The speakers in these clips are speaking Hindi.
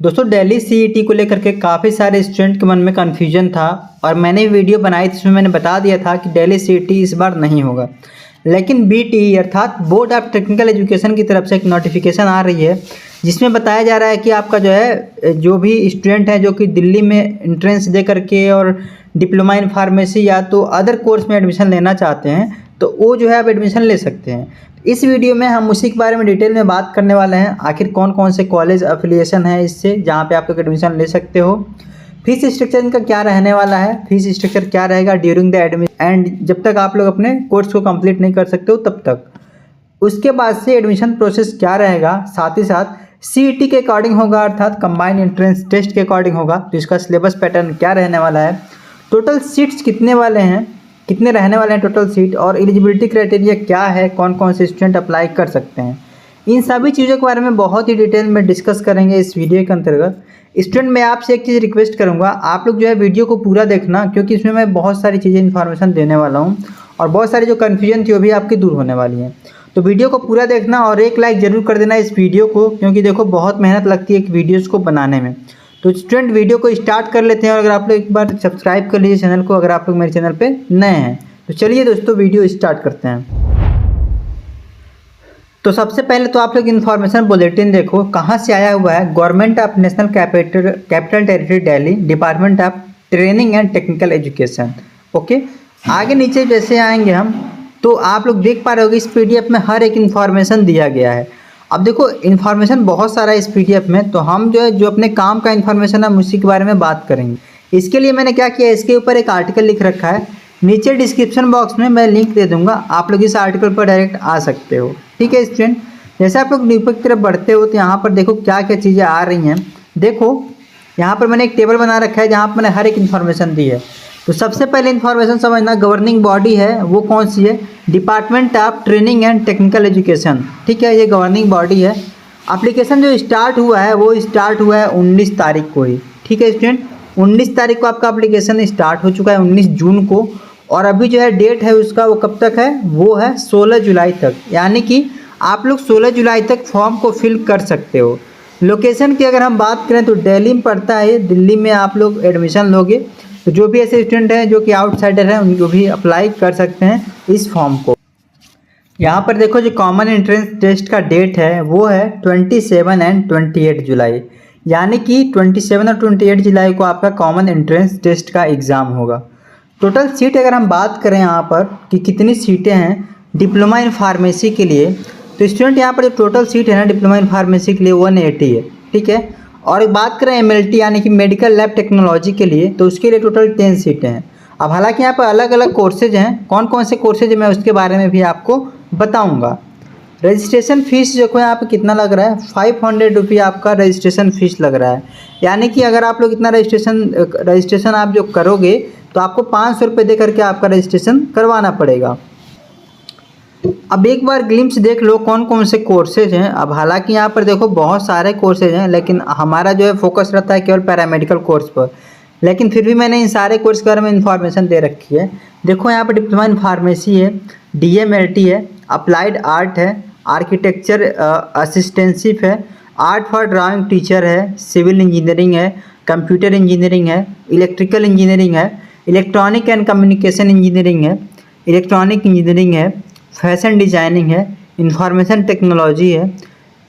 दोस्तों दिल्ली सीईटी को लेकर के काफ़ी सारे स्टूडेंट के मन में कन्फ्यूजन था और मैंने वीडियो बनाई थी, इसमें मैंने बता दिया था कि दिल्ली सीईटी इस बार नहीं होगा। लेकिन बीटीई अर्थात बोर्ड ऑफ टेक्निकल एजुकेशन की तरफ से एक नोटिफिकेशन आ रही है जिसमें बताया जा रहा है कि आपका जो भी स्टूडेंट है जो कि दिल्ली में एंट्रेंस दे करके और डिप्लोमा इन फार्मेसी या तो अदर कोर्स में एडमिशन लेना चाहते हैं तो वो आप एडमिशन ले सकते हैं। इस वीडियो में हम उसी के बारे में डिटेल में बात करने वाले हैं, आखिर कौन कौन से कॉलेज एफिलिएशन है इससे जहाँ पे आप लोग एडमिशन ले सकते हो, फीस स्ट्रक्चर इनका क्या रहने वाला है, फीस स्ट्रक्चर क्या रहेगा ड्यूरिंग द एडमिशन एंड जब तक आप लोग अपने कोर्स को कंप्लीट नहीं कर सकते हो तब तक, उसके बाद से एडमिशन प्रोसेस क्या रहेगा, साथ ही साथ सीईटी के अकॉर्डिंग होगा अर्थात कंबाइंड एंट्रेंस टेस्ट के अकॉर्डिंग होगा तो इसका सिलेबस पैटर्न क्या रहने वाला है, टोटल सीट्स कितने वाले हैं, कितने रहने वाले हैं टोटल सीट और एलिजिबिलिटी क्राइटेरिया क्या है, कौन कौन से स्टूडेंट अप्लाई कर सकते हैं, इन सभी चीज़ों के बारे में बहुत ही डिटेल में डिस्कस करेंगे इस वीडियो के अंतर्गत। स्टूडेंट मैं आपसे एक चीज़ रिक्वेस्ट करूंगा, आप लोग वीडियो को पूरा देखना क्योंकि इसमें मैं बहुत सारी चीज़ें इन्फॉर्मेशन देने वाला हूं और बहुत सारी जो कन्फ्यूजन थी वो भी आपकी दूर होने वाली है। तो वीडियो को पूरा देखना और एक लाइक ज़रूर कर देना इस वीडियो को, क्योंकि देखो बहुत मेहनत लगती है वीडियोज़ को बनाने में। तो स्टूडेंट वीडियो को स्टार्ट कर लेते हैं और अगर आप लोग एक बार सब्सक्राइब कर लीजिए चैनल को अगर आप लोग मेरे चैनल पे नए हैं। तो चलिए दोस्तों वीडियो स्टार्ट करते हैं। तो सबसे पहले तो आप लोग इन्फॉर्मेशन बुलेटिन देखो कहाँ से आया हुआ है, government of national capital territory Delhi, department of training and technical education. Okay, आगे नीचे जैसे आएंगे हम तो आप लोग देख पा रहे होगे इस पीडीएफ में हर एक इन्फॉर्मेशन दिया गया है। अब देखो इन्फॉर्मेशन बहुत सारा है इस पीडीएफ में, तो हम जो अपने काम का इन्फॉर्मेशन है उसी के बारे में बात करेंगे। इसके लिए मैंने क्या किया, इसके ऊपर एक आर्टिकल लिख रखा है, नीचे डिस्क्रिप्शन बॉक्स में मैं लिंक दे दूंगा, आप लोग इस आर्टिकल पर डायरेक्ट आ सकते हो। ठीक है स्टूडेंट, जैसे आप लोग ऊपर की तरफ बढ़ते हो तो यहाँ पर देखो क्या क्या चीज़ें आ रही हैं। देखो यहाँ पर मैंने एक टेबल बना रखा है जहाँ पर मैंने हर एक इन्फॉर्मेशन दी है। तो सबसे पहले इन्फॉर्मेशन समझना, गवर्निंग बॉडी है वो कौन सी है, department of training and technical education. ठीक है, ये गवर्निंग बॉडी है। एप्लीकेशन जो स्टार्ट हुआ है वो स्टार्ट हुआ है 19 तारीख को ही। ठीक है स्टूडेंट, 19 तारीख को आपका एप्लीकेशन स्टार्ट हो चुका है, 19 जून को, और अभी डेट है उसका वो कब तक है, वो है 16 जुलाई तक, यानी कि आप लोग 16 जुलाई तक फॉर्म को फिल कर सकते हो। लोकेशन की अगर हम बात करें तो दिल्ली में पड़ता है, दिल्ली में आप लोग एडमिशन लोगे तो जो भी ऐसे स्टूडेंट हैं जो कि आउटसाइडर हैं उनको भी अप्लाई कर सकते हैं इस फॉर्म को। यहाँ पर देखो जो कॉमन एंट्रेंस टेस्ट का डेट है वो है 27 एंड 28 जुलाई, यानी कि 27 और 28 जुलाई को आपका कॉमन एंट्रेंस टेस्ट का एग्ज़ाम होगा। टोटल सीट अगर हम बात करें यहाँ पर कि कितनी सीटें हैं डिप्लोमा इन फार्मेसी के लिए, तो स्टूडेंट यहाँ पर जो टोटल सीट है ना डिप्लोमा इन फार्मेसी के लिए 180 है। ठीक है, और बात करें एमएलटी यानी कि मेडिकल लैब टेक्नोलॉजी के लिए तो उसके लिए टोटल 10 सीटें हैं। अब हालांकि यहाँ पर अलग अलग कोर्सेज हैं, कौन कौन से कोर्सेज है मैं उसके बारे में भी आपको बताऊँगा। रजिस्ट्रेशन फ़ीस देखो यहाँ पर कितना लग रहा है, 500 रुपये आपका रजिस्ट्रेशन फ़ीस लग रहा है, यानी कि अगर आप लोग इतना रजिस्ट्रेशन आप जो करोगे तो आपको 500 रुपये दे करके आपका रजिस्ट्रेशन करवाना पड़ेगा। अब एक बार ग्लिम्स देख लो कौन कौन से कोर्सेज हैं। अब हालांकि यहाँ पर देखो बहुत सारे कोर्सेज हैं, लेकिन हमारा फोकस रहता है केवल पैरामेडिकल कोर्स पर, लेकिन फिर भी मैंने इन सारे कोर्स के बारे में इन्फॉर्मेशन दे रखी है। देखो यहाँ पर डिप्लोमा इन फार्मेसी है, डीएमएलटी है, अप्लाइड आर्ट है, आर्किटेक्चर असिस्टेंशिप है, आर्ट फॉर ड्राइंग टीचर है, सिविल इंजीनियरिंग है, कंप्यूटर इंजीनियरिंग है, इलेक्ट्रिकल इंजीनियरिंग है, इलेक्ट्रॉनिक एंड कम्युनिकेशन इंजीनियरिंग है, इलेक्ट्रॉनिक इंजीनियरिंग है, फैशन डिजाइनिंग है, इंफॉर्मेशन टेक्नोलॉजी है,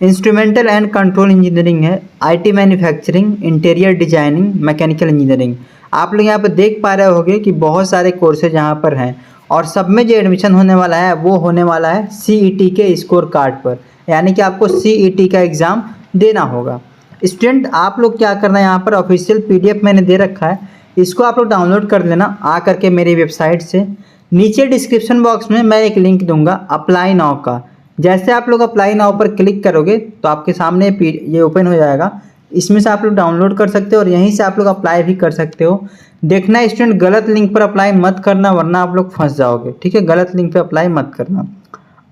इंस्ट्रूमेंटल एंड कंट्रोल इंजीनियरिंग है, IT manufacturing, interior designing, mechanical engineering. आप लोग यहाँ पर देख पा रहे होंगे कि बहुत सारे कोर्सेज यहाँ पर हैं और सब में जो एडमिशन होने वाला है वो होने वाला है सीईटी के स्कोर कार्ड पर, यानी कि आपको सीईटी का एग्ज़ाम देना होगा। स्टूडेंट आप लोग क्या करना है, यहाँ पर ऑफिशियल पीडीएफ मैंने दे रखा है, इसको आप लोग डाउनलोड कर लेना आ करके मेरी वेबसाइट से। नीचे डिस्क्रिप्शन बॉक्स में मैं एक लिंक दूंगा अप्लाई नाउ का, जैसे आप लोग अप्लाई नाउ पर क्लिक करोगे तो आपके सामने ये ओपन हो जाएगा, इसमें से आप लोग डाउनलोड कर सकते हो और यहीं से आप लोग अप्लाई भी कर सकते हो। देखना स्टूडेंट गलत लिंक पर अप्लाई मत करना वरना आप लोग फंस जाओगे। ठीक है, गलत लिंक पर अप्लाई मत करना।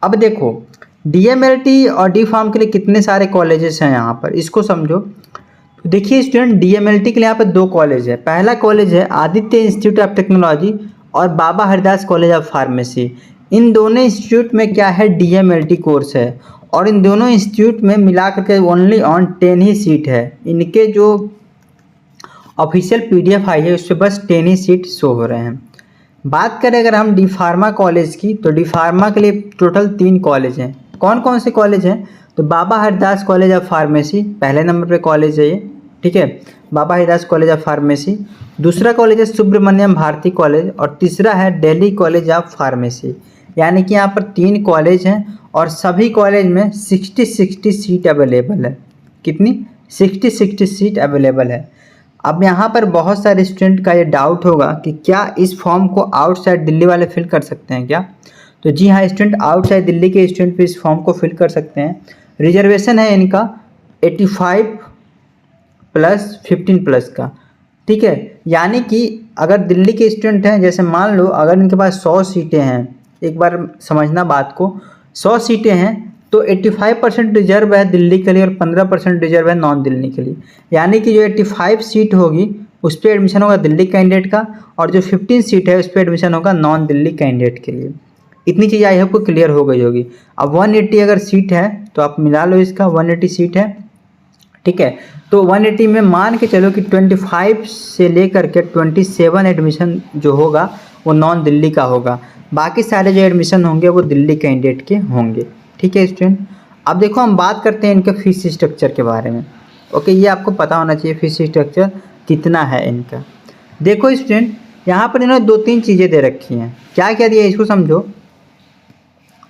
अब देखो डीएमएलटी और डी फार्म के लिए कितने सारे कॉलेजेस हैं यहाँ पर, इसको समझो। तो देखिए स्टूडेंट डीएमएलटी के लिए यहाँ पर 2 कॉलेज है। पहला कॉलेज है आदित्य इंस्टीट्यूट ऑफ टेक्नोलॉजी और बाबा हरदास कॉलेज ऑफ फार्मेसी। इन दोनों इंस्टीट्यूट में क्या है डीएमएलटी कोर्स है और इन दोनों इंस्टीट्यूट में मिला करके ओनली ऑन 10 ही सीट है। इनके जो ऑफिशियल PDF आई है उस पर बस 10 ही सीट शो हो रहे हैं। बात करें अगर हम डी फार्मा कॉलेज की, तो डी फार्मा के लिए टोटल 3 कॉलेज हैं। कौन कौन से कॉलेज हैं? तो बाबा हरदास कॉलेज ऑफ फार्मेसी पहले नंबर पे कॉलेज है ये, ठीक है, Baba Hardas college of pharmacy. दूसरा कॉलेज है सुब्रमण्यम भारती कॉलेज, और तीसरा है दिल्ली कॉलेज ऑफ फार्मेसी। यानी कि यहाँ पर 3 कॉलेज हैं और सभी कॉलेज में 60-60 सीट अवेलेबल है। कितनी? 60-60 सीट अवेलेबल है। अब यहाँ पर बहुत सारे स्टूडेंट का ये डाउट होगा कि क्या इस फॉर्म को आउटसाइड दिल्ली वाले फिल कर सकते हैं क्या? तो जी हाँ स्टूडेंट, आउटसाइड दिल्ली के स्टूडेंट भी इस फॉर्म को फिल कर सकते हैं। रिजर्वेशन है इनका 85 + 15+ का, ठीक है। यानी कि अगर दिल्ली के स्टूडेंट हैं, जैसे मान लो अगर इनके पास 100 सीटें हैं, एक बार समझना बात को, 100 सीटें हैं तो 85% रिजर्व है दिल्ली के लिए और 15% रिजर्व है नॉन दिल्ली के लिए। यानी कि जो 85 सीट होगी उस पर एडमिशन होगा दिल्ली कैंडिडेट का, और जो 15 सीट है उस पर एडमिशन होगा नॉन दिल्ली कैंडिडेट के लिए। इतनी चीज़ आई होप को क्लियर हो गई होगी। अब 180 अगर सीट है तो आप मिला लो, इसका 180 सीट है, ठीक है। तो 180 में मान के चलो कि 25 से लेकर के 27 एडमिशन जो होगा वो नॉन दिल्ली का होगा, बाकी सारे जो एडमिशन होंगे वो दिल्ली कैंडिडेट के होंगे, ठीक है स्टूडेंट। अब देखो हम बात करते हैं इनके फीस स्ट्रक्चर के बारे में। ओके, ये आपको पता होना चाहिए फीस स्ट्रक्चर कितना है इनका। देखो स्टूडेंट, यहाँ पर इन्होंने 2-3 चीज़ें दे रखी हैं। क्या क्या दिया है इसको समझो।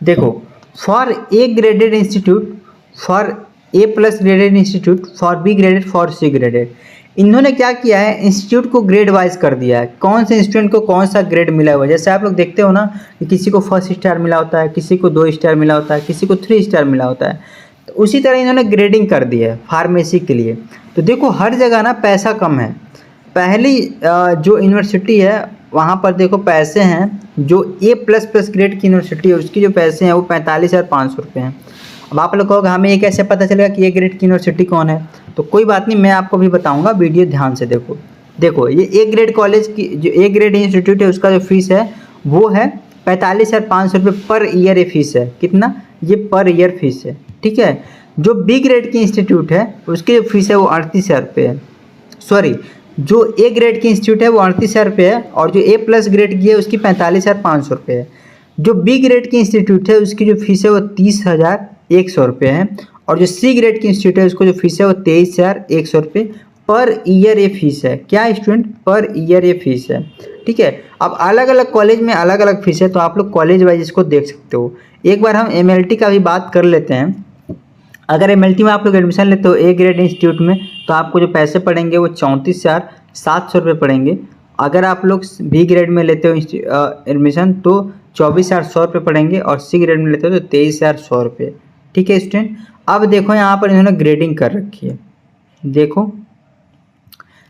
देखो, for a graded institute, for A+ graded institute, for B graded, for C graded. इन्होंने क्या किया है, इंस्टीट्यूट को ग्रेड वाइज कर दिया है, कौन से इंस्टीट्यूट को कौन सा ग्रेड मिला हुआ है। जैसे आप लोग देखते हो ना कि किसी को 1 स्टार मिला होता है, किसी को 2 स्टार मिला होता है, किसी को 3 स्टार मिला होता है। तो उसी तरह इन्होंने ग्रेडिंग कर दी है फार्मेसी के लिए। तो देखो हर जगह ना पैसा कम है। पहली जो यूनिवर्सिटी है वहाँ पर देखो पैसे हैं, जो A++ ग्रेड की यूनिवर्सिटी है उसकी जो पैसे हैं वो 45,500 रुपये हैं। अब आप लोग कहोगे हमें ये कैसे पता चलेगा कि ये ग्रेड की यूनिवर्सिटी कौन है? तो कोई बात नहीं, मैं आपको भी बताऊंगा, वीडियो ध्यान से देखो। देखो ये ए ग्रेड कॉलेज की जो ए ग्रेड इंस्टीट्यूट है उसका जो फीस है वो है 45,500 रुपये पर ईयर ये फीस है। कितना? ये पर ईयर फीस है, ठीक है। जो बी ग्रेड की इंस्टीट्यूट है उसकी जो फीस है वो 38,000 रुपये है। सॉरी, जो ए ग्रेड की इंस्टीट्यूट है वो 38,000 रुपये है, और जो A+ ग्रेड की है उसकी 45,500 रुपये है। जो बी ग्रेड की इंस्टीट्यूट है उसकी जो फीस है वो 30,100 रुपये है, और जो C ग्रेड की इंस्टीट्यूट है उसको जो फीस है वो 23,100 रुपये पर ईयर ये फीस है। क्या स्टूडेंट? पर ईयर ये फीस है, ठीक है। अब अलग अलग कॉलेज में अलग अलग फीस है, तो आप लोग कॉलेज वाइज इसको देख सकते हो। एक बार हम MLT का भी बात कर लेते हैं। अगर MLT में आप लोग एडमिशन लेते हो ए ग्रेड इंस्टीट्यूट में तो आपको जो पैसे पड़ेंगे वो 34,700 रुपये पड़ेंगे। अगर आप लोग B ग्रेड में लेते हो एडमिशन तो 24,100 रुपये पड़ेंगे, और C ग्रेड में लेते हो तो 23,100 रुपये, ठीक है स्टूडेंट। अब देखो यहाँ पर इन्होंने ग्रेडिंग कर रखी है। देखो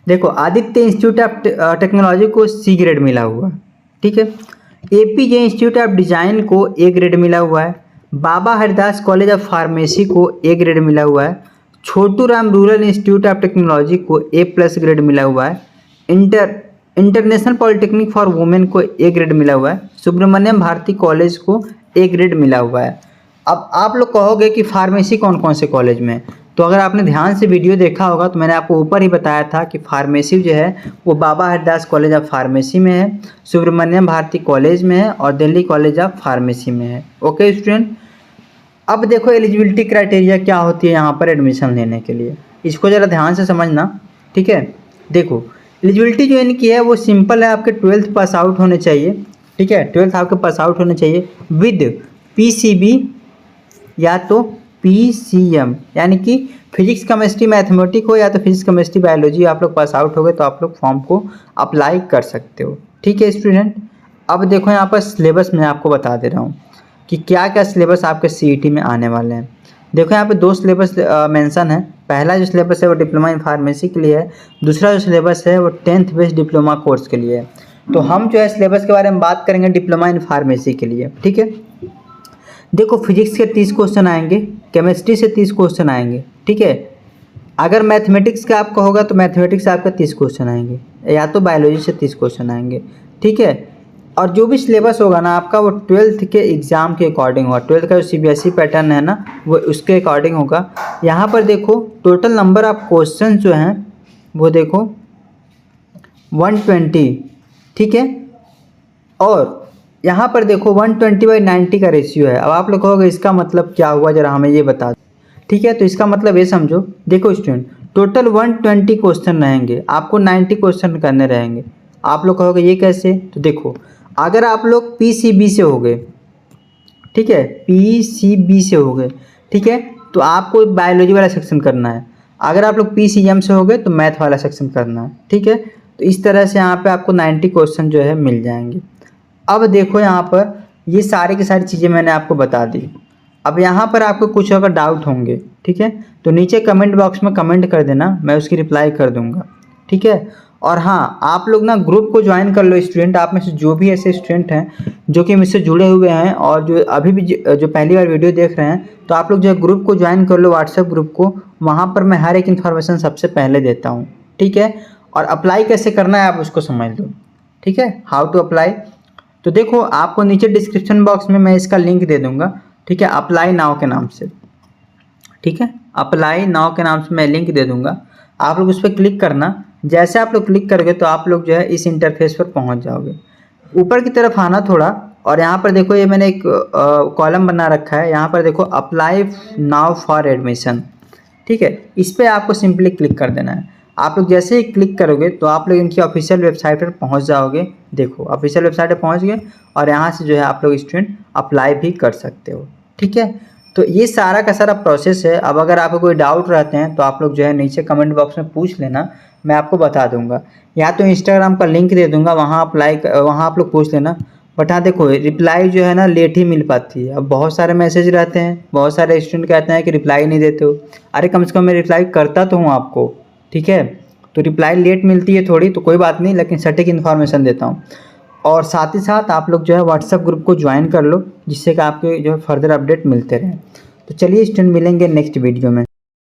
देखो आदित्य इंस्टीट्यूट ऑफ टेक्नोलॉजी को C ग्रेड मिला हुआ है, ठीक है। APJ इंस्टीट्यूट ऑफ डिज़ाइन को A ग्रेड मिला हुआ है। Baba Hardas college of pharmacy को A ग्रेड मिला हुआ है। Chhotu Ram rural institute of technology को A+ ग्रेड मिला हुआ है। इंटरनेशनल पॉलिटेक्निक फॉर वुमेन को A ग्रेड मिला हुआ है। सुब्रमण्यम भारती कॉलेज को A ग्रेड मिला हुआ है। अब आप लोग कहोगे कि फार्मेसी कौन कौन से कॉलेज में, तो अगर आपने ध्यान से वीडियो देखा होगा तो मैंने आपको ऊपर ही बताया था कि फार्मेसी जो है वो बाबा हरदास कॉलेज ऑफ फार्मेसी में है, सुब्रमण्यम भारती कॉलेज में है, और दिल्ली कॉलेज ऑफ फार्मेसी में है। ओके स्टूडेंट, अब देखो एलिजिबिलिटी क्राइटेरिया क्या होती है यहाँ पर एडमिशन लेने के लिए, इसको ज़रा ध्यान से समझना, ठीक है। देखो एलिजिबिलिटी जो इनकी है वो सिंपल है, आपके 12th पास आउट होने चाहिए, ठीक है। 12th आपके पास आउट होने चाहिए विद PCB या तो PCM, यानी कि फिजिक्स केमिस्ट्री मैथमेटिक हो, या तो फिजिक्स केमिस्ट्री बायोलॉजी आप लोग पास आउट हो गए तो आप लोग फॉर्म को अप्लाई कर सकते हो, ठीक है स्टूडेंट। अब देखो यहाँ पर सिलेबस मैं आपको बता दे रहा हूँ कि क्या क्या सिलेबस आपके CET में आने वाले हैं। देखो यहाँ पे 2 सिलेबस मेंशन है। पहला जो सिलेबस है वो डिप्लोमा इन फार्मेसी के लिए है, दूसरा जो सिलेबस है वो 10th बेस्ड डिप्लोमा कोर्स के लिए है। तो हम जो है सिलेबस के बारे में बात करेंगे डिप्लोमा इन फार्मेसी के लिए, ठीक है। देखो फिजिक्स के 30 क्वेश्चन आएंगे, केमिस्ट्री से 30 क्वेश्चन आएंगे, ठीक है। अगर मैथमेटिक्स का आपका होगा तो मैथमेटिक्स से आपका 30 क्वेश्चन आएंगे, या तो बायोलॉजी से 30 क्वेश्चन आएंगे, ठीक है। और जो भी सिलेबस होगा ना आपका वो 12th के एग्ज़ाम के अकॉर्डिंग होगा। 12th का जो CBSE पैटर्न है ना वो उसके अकॉर्डिंग होगा। यहाँ पर देखो टोटल नंबर ऑफ क्वेश्चन जो हैं वो देखो 120, ठीक है। और यहाँ पर देखो 120/90 का रेशियो है। अब आप लोग कहोगे इसका मतलब क्या हुआ, ज़रा हमें ये बता दो, ठीक है। तो इसका मतलब ये समझो, देखो स्टूडेंट टोटल 120 क्वेश्चन रहेंगे, आपको 90 क्वेश्चन करने रहेंगे। आप लोग कहोगे ये कैसे, तो देखो अगर आप लोग PCB से हो गए, ठीक है, PCB से हो गए, ठीक है, तो आपको बायोलॉजी वाला सेक्शन करना है। अगर आप लोग PCM से हो गए तो मैथ वाला सेक्शन करना है, ठीक है। तो इस तरह से यहाँ पे आपको 90 क्वेश्चन जो है मिल जाएंगे। अब देखो यहाँ पर ये सारी की सारी चीज़ें मैंने आपको बता दी। अब यहाँ पर आपको कुछ अगर डाउट होंगे, ठीक है, तो नीचे कमेंट बॉक्स में कमेंट कर देना, मैं उसकी रिप्लाई कर दूँगा, ठीक है। और हाँ, आप लोग ना ग्रुप को ज्वाइन कर लो स्टूडेंट। आप में से जो भी ऐसे स्टूडेंट हैं जो कि मुझसे जुड़े हुए हैं और जो अभी भी जो पहली बार वीडियो देख रहे हैं, तो आप लोग जो है ग्रुप को ज्वाइन कर लो, व्हाट्सएप ग्रुप को। वहाँ पर मैं हर एक इन्फॉर्मेशन सबसे पहले देता हूँ, ठीक है। और अप्लाई कैसे करना है आप उसको समझ लो, ठीक है, हाउ टू अप्लाई। तो देखो आपको नीचे डिस्क्रिप्शन बॉक्स में मैं इसका लिंक दे दूँगा, ठीक है, अप्लाई नाउ के नाम से, ठीक है, अप्लाई नाउ के नाम से मैं लिंक दे दूँगा। आप लोग उस पर क्लिक करना। जैसे आप लोग क्लिक करोगे तो आप लोग जो है इस इंटरफेस पर पहुंच जाओगे। ऊपर की तरफ आना थोड़ा, और यहाँ पर देखो ये मैंने एक कॉलम बना रखा है। यहाँ पर देखो अप्लाई नाउ फॉर एडमिशन, ठीक है, इस पर आपको सिंपली क्लिक कर देना है। आप लोग जैसे ही क्लिक करोगे तो आप लोग इनकी ऑफिशियल वेबसाइट पर पहुँच जाओगे। देखो ऑफिशियल वेबसाइट पर पहुँच गए और यहाँ से जो है आप लोग स्टूडेंट अप्लाई भी कर सकते हो, ठीक है। तो ये सारा का सारा प्रोसेस है। अब अगर आपको कोई डाउट रहते हैं तो आप लोग जो है नीचे कमेंट बॉक्स में पूछ लेना, मैं आपको बता दूंगा। या तो इंस्टाग्राम का लिंक दे दूंगा, वहाँ वहाँ आप लोग पूछ लेना। बट हाँ देखो रिप्लाई जो है ना लेट ही मिल पाती है। अब बहुत सारे मैसेज रहते हैं, बहुत सारे स्टूडेंट कहते हैं कि रिप्लाई नहीं देते हो। अरे कम से कम मैं रिप्लाई करता तो हूँ आपको, ठीक है। तो रिप्लाई लेट मिलती है थोड़ी, तो कोई बात नहीं, लेकिन सटीक इन्फॉर्मेशन देता हूँ। और साथ ही साथ आप लोग जो है व्हाट्सएप ग्रुप को ज्वाइन कर लो, जिससे कि आपके जो है फर्दर अपडेट मिलते रहें। तो चलिए स्टूडेंट मिलेंगे नेक्स्ट वीडियो में।